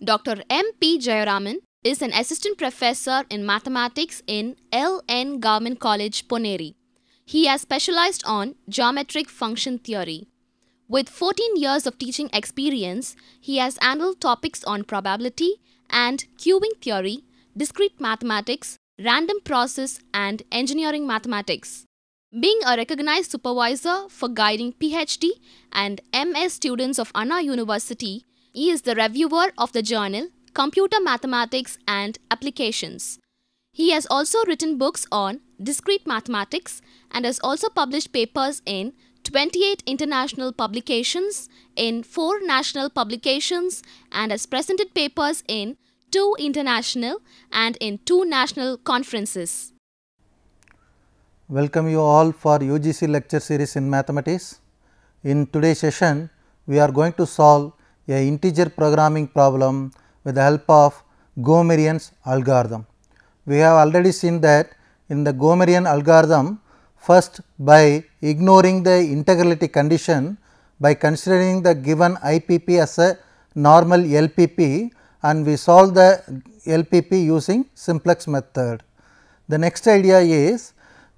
Dr. M. P. Jayaraman is an assistant professor in mathematics in L. N. Government College, Poneri. He has specialized on geometric function theory. With 14 years of teaching experience, he has handled topics on probability and queuing theory, discrete mathematics, random process, and engineering mathematics. Being a recognized supervisor for guiding PhD and MS students of Anna University, he is the reviewer of the journal Computer Mathematics and Applications. He has also written books on discrete mathematics and has also published papers in 28 international publications, in 4 national publications, and has presented papers in 2 international and in 2 national conferences. Welcome you all for UGC lecture series in mathematics. In today's session, we are going to solve a integer programming problem with the help of Gomerion's algorithm. We have already seen that in the Gomerian algorithm, first by ignoring the integrality condition, by considering the given IPP as a normal LPP, and we solve the LPP using simplex method. The next idea is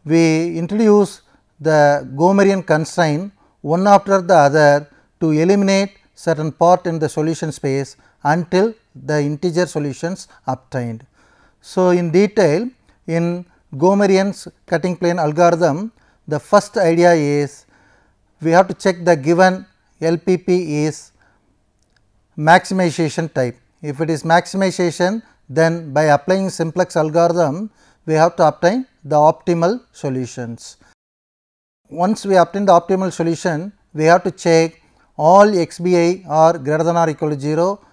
we introduce the Gomerian constraint one after the other to eliminate certain part in the solution space until the integer solutions obtained. So, in detail in Gomerian's cutting plane algorithm, the first idea is we have to check the given LPP is maximization type. If it is maximization, then by applying simplex algorithm, we have to obtain the optimal solutions. Once we obtain the optimal solution, we have to check all xbi are greater than or equal to 0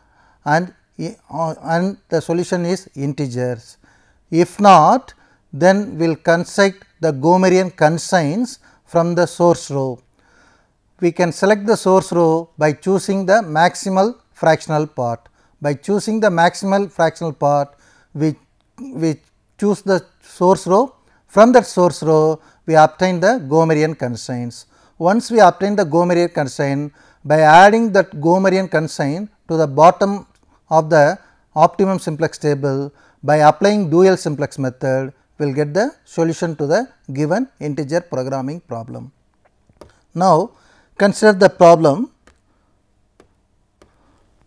and the solution is integers. If not, then we will construct the Gomerian constraints from the source row. We can select the source row by choosing the maximal fractional part. By choosing the maximal fractional part, we choose the source row. From that source row, we obtain the Gomerian constraints. Once we obtain the Gomerian constraint, by adding that Gomerian constraint to the bottom of the optimum simplex table, by applying dual simplex method, we will get the solution to the given integer programming problem. Now, consider the problem.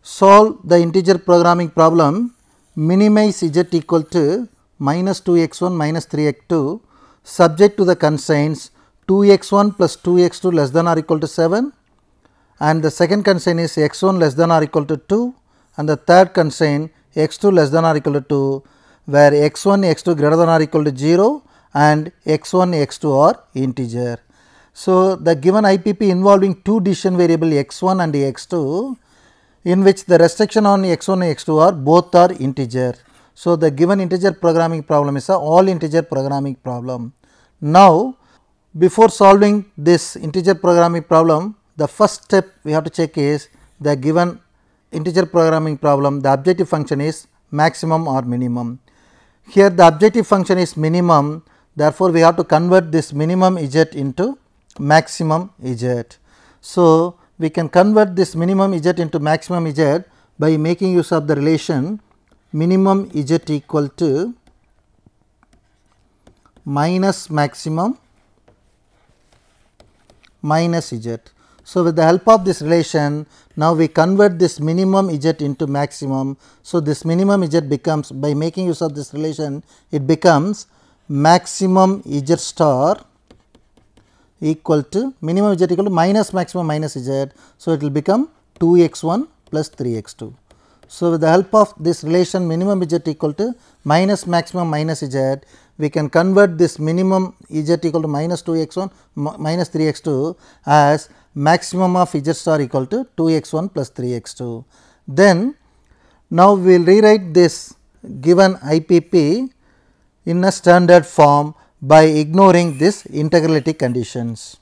Solve the integer programming problem, minimize z equal to minus 2 x 1 minus 3 x 2 subject to the constraints 2 x 1 plus 2 x 2 less than or equal to 7, and the second constraint is x 1 less than or equal to 2, and the third constraint x 2 less than or equal to 2, where x 1 x 2 greater than or equal to 0 and x 1 x 2 are integer. So, the given IPP involving 2 decision variable x 1 and x 2, in which the restriction on x 1 and x 2 are both are integer. So, the given integer programming problem is a all integer programming problem. Now, before solving this integer programming problem, the first step we have to check is the given integer programming problem, the objective function is maximum or minimum. Here the objective function is minimum, therefore, we have to convert this minimum z into maximum z. So, we can convert this minimum z into maximum z by making use of the relation minimum z equal to minus maximum minus z. So, with the help of this relation, now we convert this minimum z into maximum. So, this minimum z becomes, by making use of this relation, it becomes maximum z star equal to minimum z equal to minus maximum minus z. So, it will become 2 x 1 plus 3 x 2. So, with the help of this relation minimum z equal to minus maximum minus z, we can convert this minimum z equal to minus 2 x 1 minus 3 x 2 as maximum of z star equal to 2 x 1 plus 3 x 2. Then, now we will rewrite this given IPP in a standard form by ignoring this integrality conditions.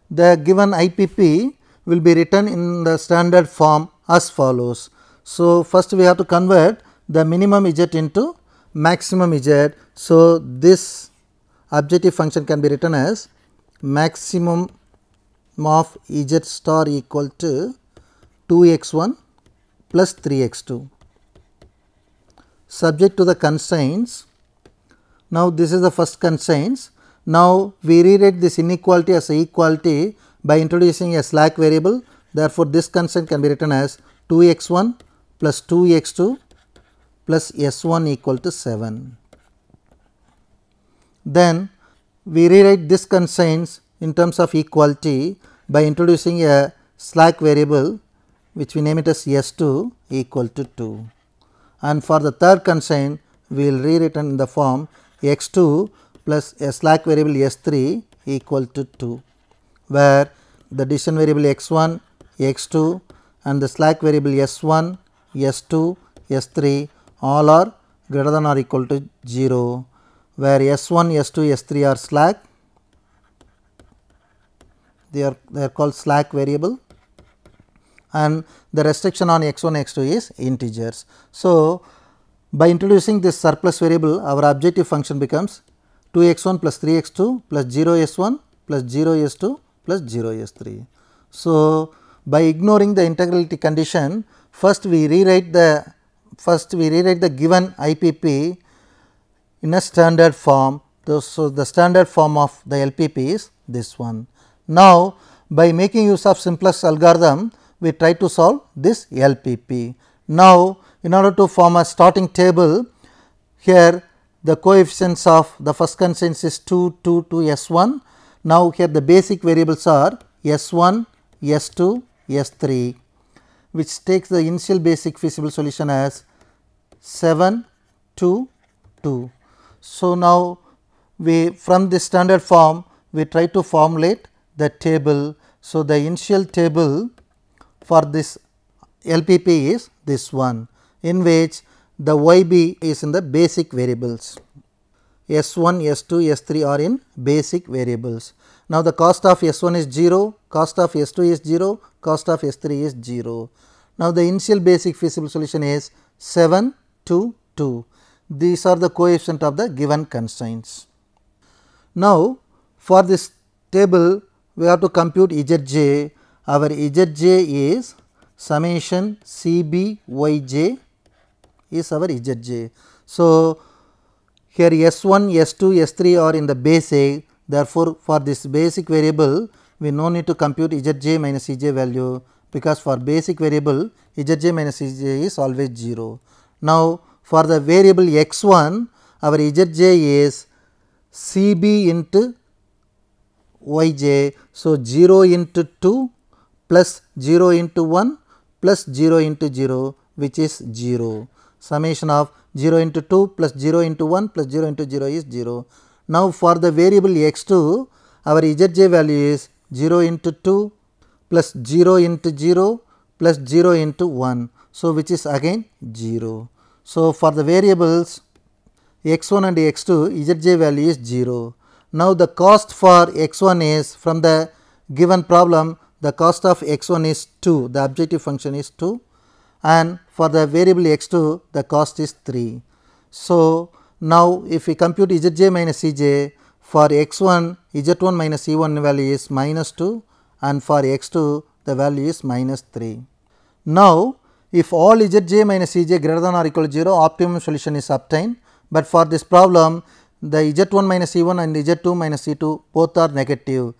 The given IPP will be written in the standard form as follows. So, first we have to convert the minimum z into maximum z. So, this objective function can be written as maximum of z star equal to 2 x 1 plus 3x2 subject to the constraints. Now, this is the first constraints. Now, we rewrite this inequality as a equality by introducing a slack variable. Therefore, this constraint can be written as 2x1 plus 2x2 plus s1 equal to 7. Then, we rewrite this constraints in terms of equality by introducing a slack variable which we name it as s2 equal to 2. And for the third constraint, we will rewrite in the form x2 plus a slack variable s3 equal to 2, where the decision variable x1, x2 and the slack variable s1, s2, s3 all are greater than or equal to 0, where s1, s2, s3 are slack. They are called slack variable, and the restriction on x1, x2 is integers. So, by introducing this surplus variable, our objective function becomes 2x1 plus 3x2 plus 0s1 plus 0s2 plus 0s3. So, by ignoring the integrality condition, first we rewrite the given IPP in a standard form. So, the standard form of the LPP is this one. Now, by making use of simplest algorithm, we try to solve this LPP. Now, in order to form a starting table, here the coefficients of the first constraint is 2, 2 to s1. Now, here the basic variables are s1, s2, s3, which takes the initial basic feasible solution as 7, 2, 2. So, now we from this standard form we try to formulate the table. So, the initial table for this LPP is this one, in which the YB is in the basic variables. S1, S2, S3 are in basic variables. Now, the cost of S1 is 0, cost of S2 is 0, cost of S3 is 0. Now, the initial basic feasible solution is 7, 2, 2. These are the coefficient of the given constraints. Now, for this table we have to compute Zj. Our Zj is summation CBYJ is our Zj. So, here S1, S2, S3 are in the basic. Therefore, for this basic variable we no need to compute Zj minus Ej value, because for basic variable Zj minus Ej is always 0. Now, for the variable x1, our Zj is Cb into Yj. So, 0 into 2 plus 0 into 1 plus 0 into 0, which is 0. Summation of 0 into 2 plus 0 into 1 plus 0 into 0 is 0. Now, for the variable x2, our Zj value is 0 into 2 plus 0 into 0 plus 0 into 1. So, which is again 0. So, for the variables x1 and x2, Zj value is 0. Now, the cost for x1 is, from the given problem, the cost of x1 is 2, the objective function is 2, and for the variable x2 the cost is 3. So, now if we compute Zj minus Ej, for x1 Z1 minus E1 value is minus 2, and for x2 the value is minus 3. Now, if all Zj minus Ej greater than or equal to 0, optimum solution is obtained, but for this problem the Z1 minus E1 and Z2 minus E2 both are negative.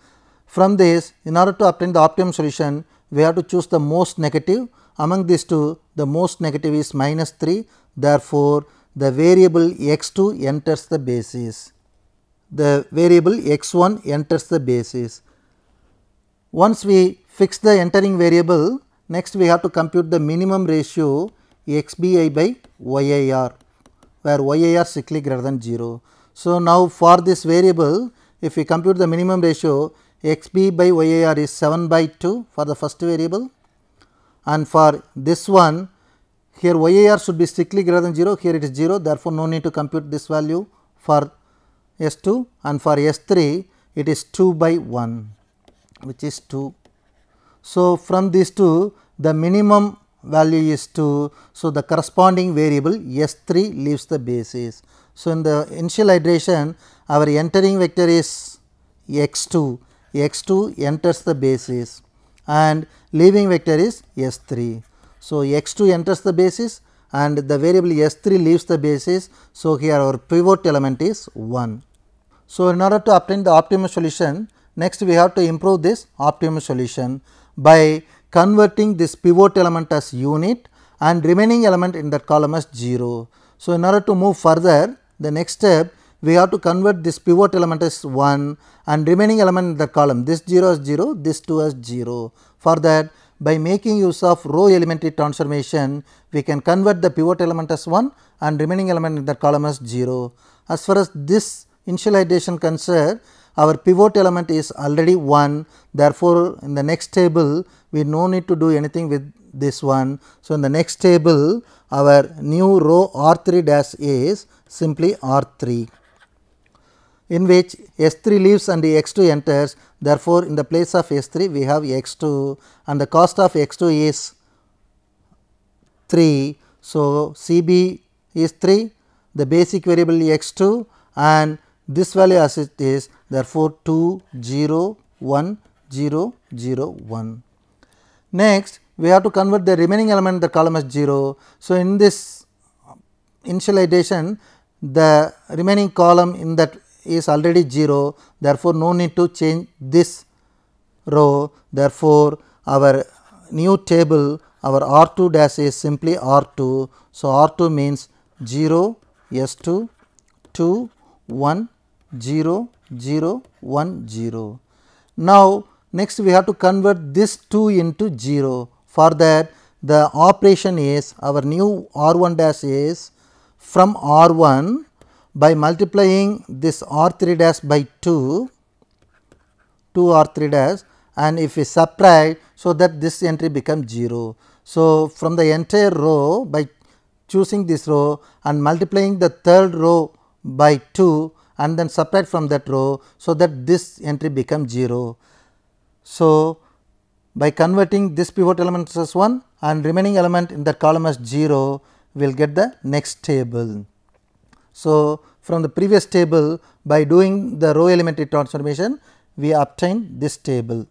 From this, in order to obtain the optimum solution, we have to choose the most negative. Among these two, the most negative is minus 3. Therefore, the variable x2 enters the basis. The variable x1 enters the basis. Once we fix the entering variable, next we have to compute the minimum ratio xbi by yir, where yir is strictly greater than 0. So, now for this variable, if we compute the minimum ratio, xb by yir is 7 by 2 for the first variable, and for this one, here yir should be strictly greater than 0, here it is 0, therefore, no need to compute this value for S2, and for S3 it is 2 by 1, which is 2. So, from these two, the minimum value is 2. So, the corresponding variable S3 leaves the basis. So, in the initial iteration, our entering vector is x2, x2 enters the basis, and leaving vector is S3. So, x2 enters the basis and the variable s3 leaves the basis. So, here our pivot element is 1. So, in order to obtain the optimum solution, next we have to improve this optimum solution by converting this pivot element as unit and remaining element in that column as 0. So, in order to move further, the next step we have to convert this pivot element as 1 and remaining element in the column, this 0 as 0, this 2 as 0. For that, by making use of row elementary transformation, we can convert the pivot element as 1 and remaining element in the column as 0. As far as this initialization concerned, our pivot element is already 1. Therefore, in the next table we no need to do anything with this one. So, in the next table our new row R3 dash is simply R3, in which S3 leaves and x2 enters. Therefore, in the place of S3 we have x2 and the cost of x2 is 3. So, CB is 3, the basic variable x2 and this value as it is, therefore, 2 0 1 0 0 1. Next, we have to convert the remaining element in the column as 0. So, in this initialization, the remaining column in that is already 0. Therefore, no need to change this row. Therefore, our new table, our R2 dash is simply R2. So, R2 means 0 S2 2 1 0 0 1 0. Now, next we have to convert this 2 into 0. For that, the operation is our new R1 dash is from R1 by multiplying this R3 dash by 2 R3 dash, and if we subtract, so that this entry becomes 0. So, from the entire row, by choosing this row and multiplying the third row by 2 and then subtract from that row, so that this entry becomes 0. So, by converting this pivot element as 1 and remaining element in that column as 0, we will get the next table. So, from the previous table, by doing the row elementary transformation, we obtain this table.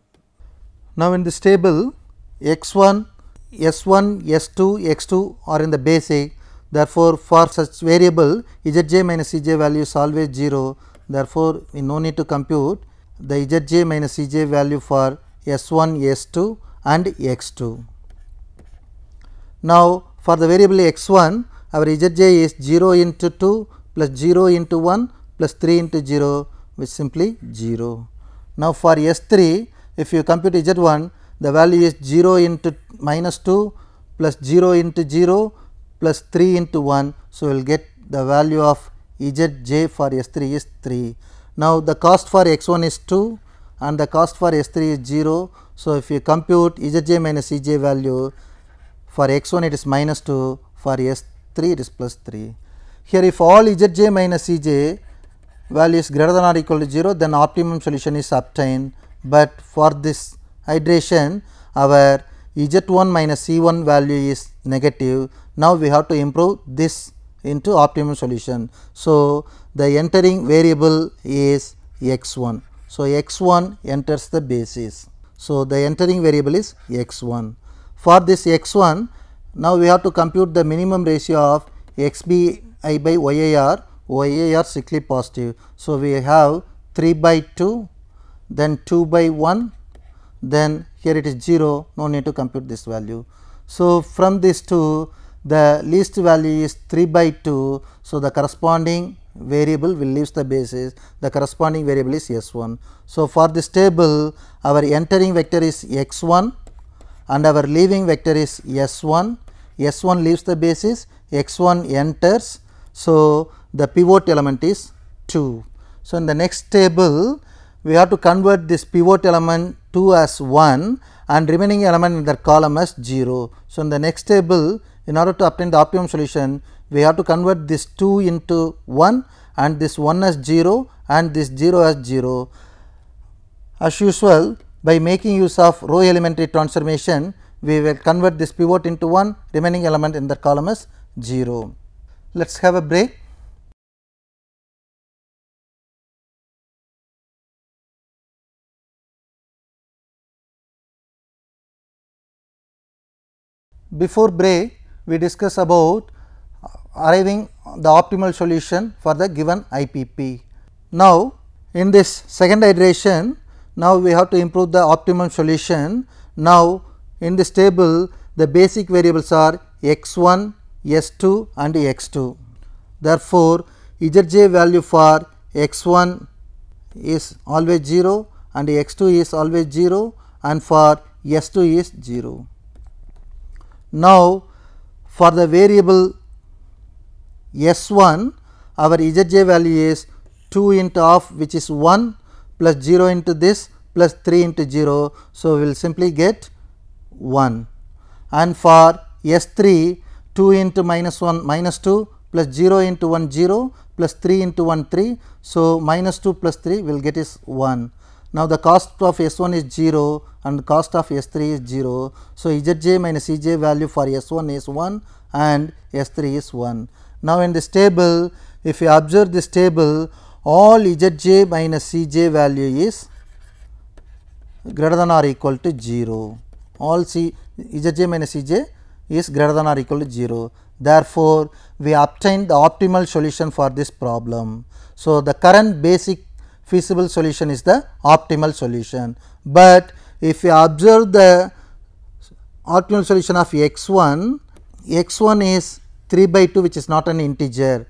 Now, in this table x1, s1, s2, x2 are in the basic. Therefore, for such variable zj minus cj value is always 0. Therefore, we no need to compute the zj minus cj value for s1, s2 and x2. Now, for the variable x1, our zj is 0 into 2 plus 0 into 1 plus 3 into 0, which is simply 0. Now, for s3, if you compute z1, the value is 0 into minus 2 plus 0 into 0 plus 3 into 1. So, we will get the value of zj for s3 is 3. Now, the cost for x1 is 2 and the cost for s3 is 0. So, if you compute zj minus cj value, for x1 it is minus 2, for s3 it is plus 3. Here, if all zj minus cj value is greater than or equal to 0, then optimum solution is obtained. But for this iteration, our z1 minus c1 value is negative. Now, we have to improve this into optimum solution. So, the entering variable is x1. So, x1 enters the basis. So, the entering variable is x1. For this x1, now we have to compute the minimum ratio of xbi by YIR, YIR strictly positive. So, we have 3 by 2, then 2 by 1, then here it is 0, no need to compute this value. So, from this 2, the least value is 3 by 2. So, the corresponding variable will leave the basis, the corresponding variable is S1. So, for this table, our entering vector is x1 and our leaving vector is S1. S1 leaves the basis, x1 enters. So, the pivot element is 2. So, in the next table, we have to convert this pivot element 2 as 1 and remaining element in the column as 0. So, in the next table, in order to obtain the optimum solution, we have to convert this 2 into 1 and this 1 as 0 and this 0 as 0. As usual, by making use of row elementary transformation, we will convert this pivot into 1, remaining element in the column as 0. Let us have a break. Before break, we discuss about arriving the optimal solution for the given IPP. Now, in this second iteration, now we have to improve the optimum solution. Now, in this table, the basic variables are x1, s2 and x2. Therefore, Zj value for x1 is always 0 and x2 is always 0 and for s2 is 0. Now, for the variable s1, our Zj value is 2 into half, which is 1 plus 0 into this plus 3 into 0. So, we will simply get 1, and for s3, 2 into minus 1 minus 2 plus 0 into 1 0 plus 3 into 1 3. So, minus 2 plus 3 will get is 1. Now, the cost of S1 is 0 and the cost of S3 is 0. So, Zj minus Cj value for S1 is 1 and S3 is 1. Now, in this table, if you observe this table, all Zj minus Cj value is greater than or equal to 0. All Zj minus Cj is greater than or equal to 0. Therefore, we obtain the optimal solution for this problem. So, the current basic feasible solution is the optimal solution, but if you observe the optimal solution of x1, x1 is 3 by 2, which is not an integer.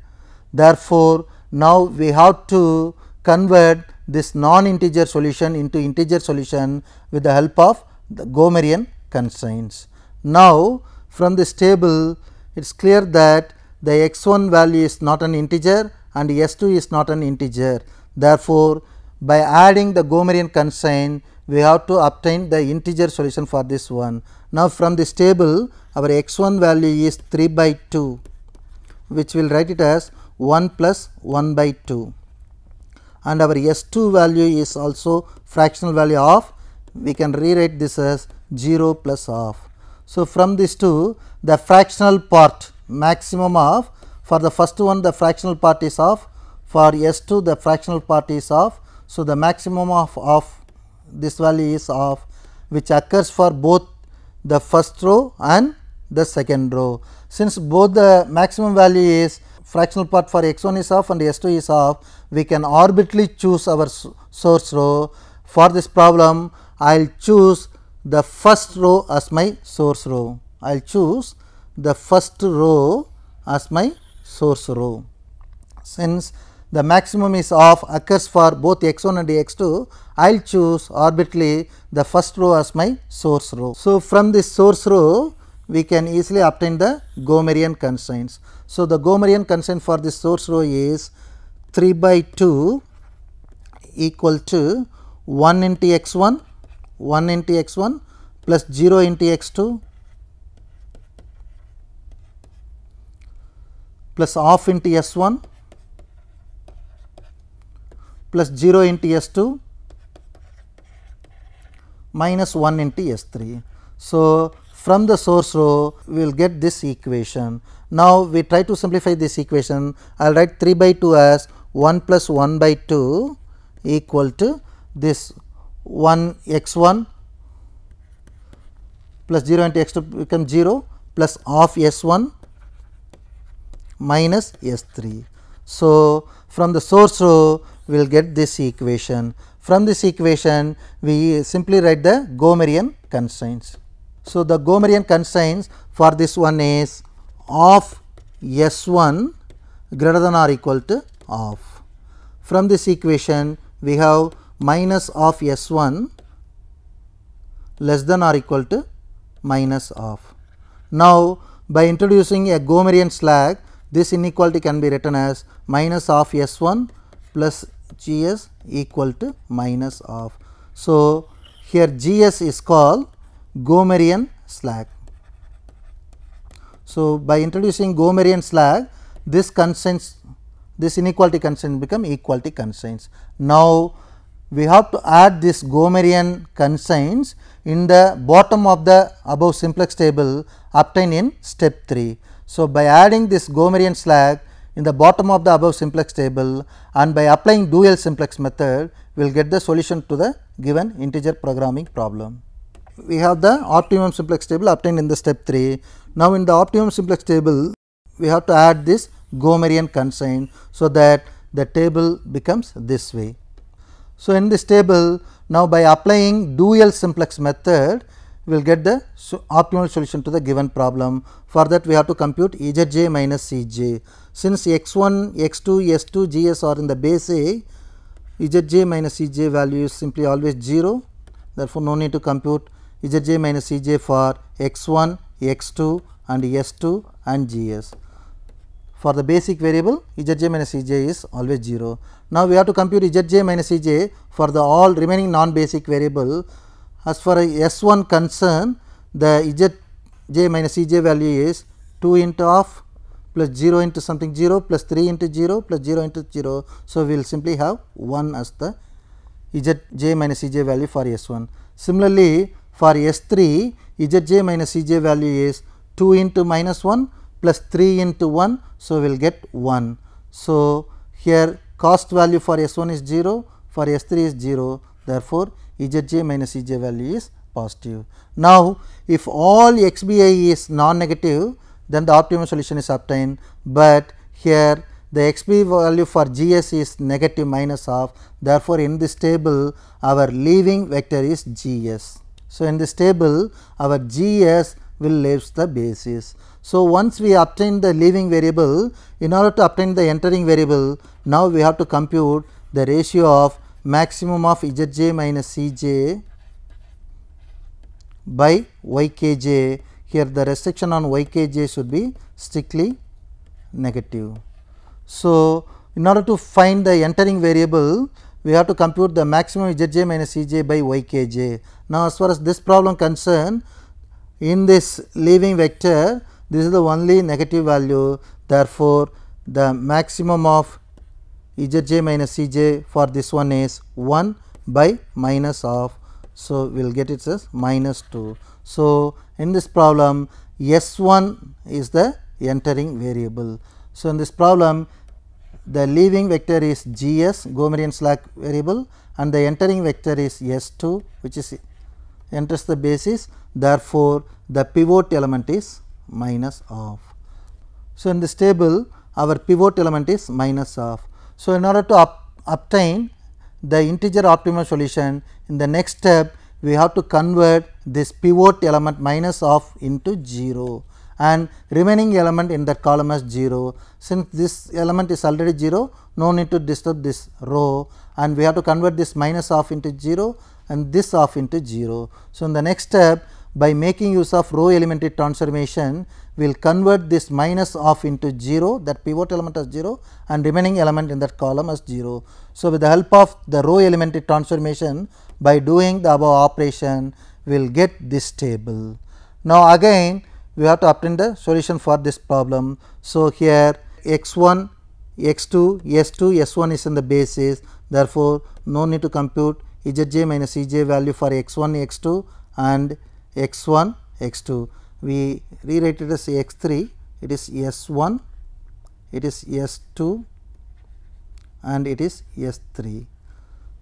Therefore, now we have to convert this non-integer solution into integer solution with the help of the Gomerian constraints. Now, from this table, it is clear that the x1 value is not an integer and s2 is not an integer. Therefore, by adding the Gomerian constraint, we have to obtain the integer solution for this one. Now, from this table, our x1 value is 3 by 2, which will write it as 1 plus 1 by 2, and our s2 value is also fractional value of, we can rewrite this as 0 plus half. So, from this two, the fractional part maximum of, for the first one the fractional part is of, for S2 the fractional part is of. So, the maximum of this value is of, which occurs for both the first row and the second row. Since both the maximum value is fractional part for x1 is off and s2 is off, we can arbitrarily choose our source row. For this problem, I will choose the first row as my source row. I will choose the first row as my source row. Since the maximum is of occurs for both x1 and x2, I will choose arbitrarily the first row as my source row. So, from this source row, we can easily obtain the Gomerian constraints. So, the Gomerian constraint for this source row is 3 by 2 equal to 1 into x1, 1 into x1 plus 0 into x2 plus half into s1 plus 0 into s2 minus 1 into s3. So, from the source row, we will get this equation. Now, we try to simplify this equation. I will write 3 by 2 as 1 plus 1 by 2 equal to this 1 x1 plus 0 into x2 becomes 0 plus half s1 minus s3. So, from the source row, we will get this equation. From this equation, we simply write the Gomerian constraints. So, the Gomerian constraints for this one is of s1 greater than or equal to half. From this equation, we have minus of s1 less than or equal to minus half. Now, by introducing a Gomerian slack, this inequality can be written as minus of s1 plus gs equal to minus half. So, here gs is called Gomerian slack. So, by introducing Gomerian slack, this constraints, this inequality constraint become equality constraints. Now, we have to add this Gomerian constraints in the bottom of the above simplex table obtained in step 3. So, by adding this Gomerian slack in the bottom of the above simplex table and by applying dual simplex method, we will get the solution to the given integer programming problem. we have the optimum simplex table obtained in the step 3. Now, in the optimum simplex table, we have to add this Gomerian constraint, so that the table becomes this way. So, in this table, now by applying dual simplex method, we will get the optimal solution to the given problem. For that, we have to compute Zj minus Cj. Since x1, x2, s2, gs are in the base A, Zj minus Cj value is simply always 0. Therefore, no need to compute Zj minus Cj for x1, x2 and s2 and gs. For the basic variable, Zj minus Cj is always 0. Now, we have to compute Zj minus Cj for the all remaining non-basic variable. As far as S1 concern, the Zj minus Cj value is 2 into half plus 0 into something 0 plus 3 into 0 plus 0 into 0. So, we will simply have 1 as the Zj minus Cj value for S1. Similarly, for S3, Zj minus Cj value is 2 into minus 1 plus 3 into 1. So, we will get 1. So, here cost value for S1 is 0, for S3 is 0. Therefore, Zj minus Cj value is positive. Now, if all xbi is non-negative, then the optimum solution is obtained, but here the xb value for gs is negative minus half. Therefore, in this table our leaving vector is gs. So, in this table our gs will leaves the basis. So, once we obtain the leaving variable, in order to obtain the entering variable, now we have to compute the ratio of maximum of Zj minus Cj by Ykj. Here the restriction on Ykj should be strictly negative. So, in order to find the entering variable, we have to compute the maximum Zj minus Cj by Ykj. Now, as far as this problem concerned, in this leaving vector, this is the only negative value. Therefore, the maximum of Zj minus Cj for this one is 1 by minus half. So, we will get it as minus 2. So, in this problem S1 is the entering variable. So, in this problem the leaving vector is gs, Gomerian slack variable, and the entering vector is S2, which is enters the basis. Therefore, the pivot element is minus half. So, in this table our pivot element is minus half. So, in order to obtain the integer optimal solution, in the next step we have to convert this pivot element minus half into 0 and remaining element in that column as 0. Since this element is already 0, no need to disturb this row, and we have to convert this minus half into 0 and this half into 0. So, in the next step, by making use of row elementary transformation, we will convert this minus half into 0, that pivot element as 0 and remaining element in that column as 0. So, with the help of the row elementary transformation, by doing the above operation, we will get this table. Now, again we have to obtain the solution for this problem. So, here x1, x2, s2, s1 is in the basis. Therefore, no need to compute Zj minus Cj value for x1, x2 and x1, x2. We rewrite it as x3, it is s1, it is s2 and it is s3.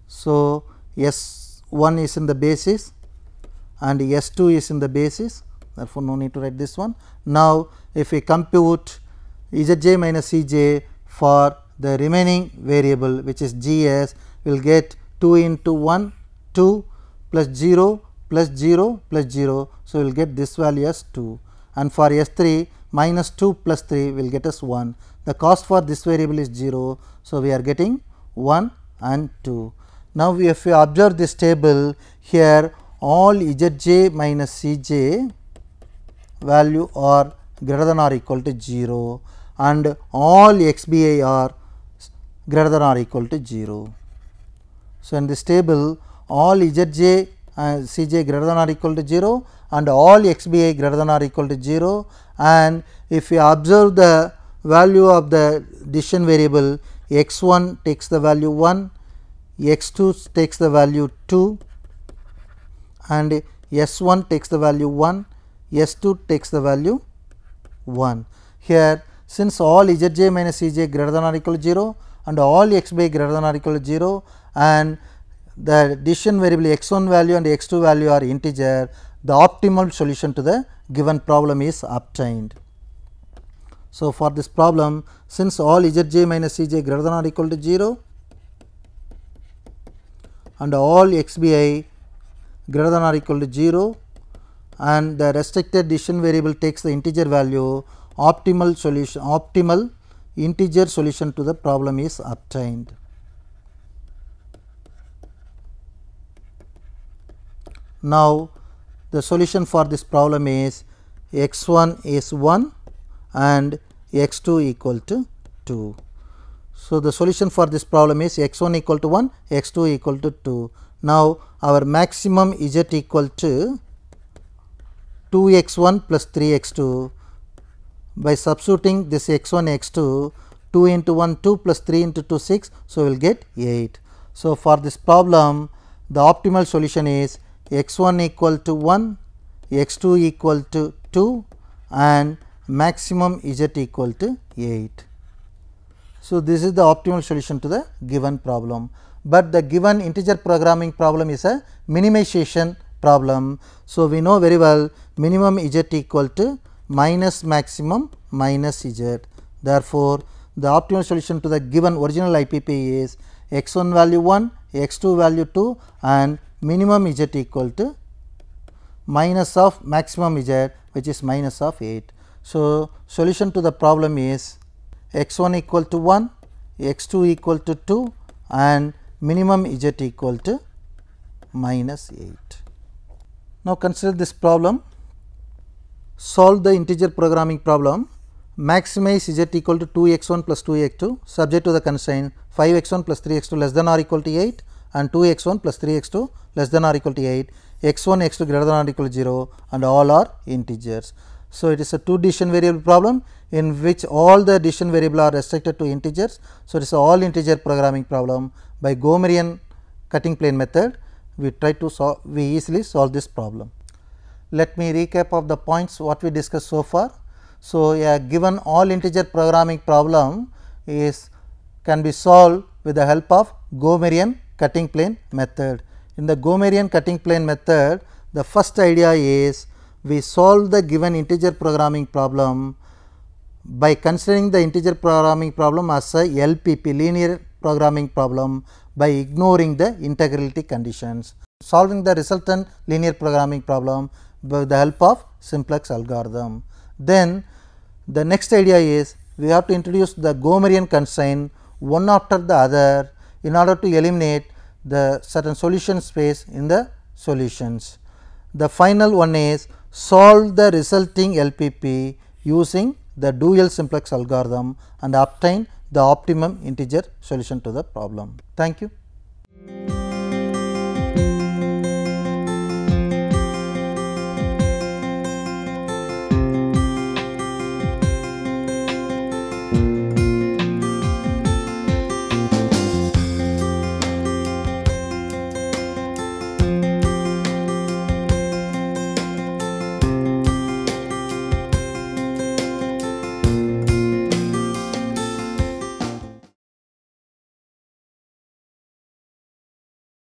So, s1 is in the basis and s2 is in the basis. Therefore, no need to write this one. Now, if we compute Zj minus Cj for the remaining variable, which is gs, we will get 2 into 1, 2 plus 0 plus 0 plus 0. So, we will get this value as 2, and for S3 minus 2 plus 3 will get us 1. The cost for this variable is 0. So, we are getting 1 and 2. Now, if we observe this table here, all Zj minus Cj value are greater than or equal to 0 and all xbi are greater than or equal to 0. So, in this table all Zj Cj greater than or equal to 0 and all xbi greater than or equal to 0, and if we observe the value of the decision variable, x1 takes the value 1, x2 takes the value 2 and s1 takes the value 1, S2 takes the value 1. Here, since all Zj minus Cj greater than or equal to 0 and all xbi greater than or equal to 0 and the decision variable x1 value and x2 value are integer, the optimal solution to the given problem is obtained. So, for this problem, since all zj minus cj greater than or equal to 0 and all xbi greater than or equal to 0 and the restricted decision variable takes the integer value, optimal integer solution to the problem is obtained. Now, the solution for this problem is x1 is 1 and x2 equal to 2. So, the solution for this problem is x1 equal to 1, x2 equal to 2. Now, our maximum z equal to 2x1 plus 3x2. By substituting this x1 x2, 2 into 1 2 plus 3 into 2 6. So, we will get 8. So, for this problem the optimal solution is x1 equal to 1, x2 equal to 2 and maximum z equal to 8. So, this is the optimal solution to the given problem, but the given integer programming problem is a minimization problem. So, we know very well minimum z equal to minus maximum minus z. Therefore, the optimal solution to the given original IPP is x1 value 1, x2 value 2 and minimum z equal to minus of maximum z, which is minus of 8. So, solution to the problem is x1 equal to 1, x2 equal to 2 and minimum z equal to minus 8. Now, consider this problem. Solve the integer programming problem. Maximize z equal to 2x1 plus 2x2 subject to the constraint 5x1 plus 3x2 less than or equal to 8 and 2x1 plus 3x2 less than or equal to 8, x1 x2 greater than or equal to 0 and all are integers. So, it is a 2 decision variable problem in which all the decision variable are restricted to integers. So, it is a all integer programming problem. By Gomerian cutting plane method, we try to we easily solve this problem. Let me recap of the points what we discussed so far. So, a given all integer programming problem can be solved with the help of Gomerian cutting plane method. In the Gomerian cutting plane method, the first idea is we solve the given integer programming problem by considering the integer programming problem as a LPP, linear programming problem, by ignoring the integrality conditions, solving the resultant linear programming problem with the help of simplex algorithm. Then the next idea is we have to introduce the Gomerian constraint one after the other in order to eliminate the certain solution space in the solutions. The final one is solve the resulting LPP using the dual simplex algorithm and obtain the optimum integer solution to the problem. Thank you.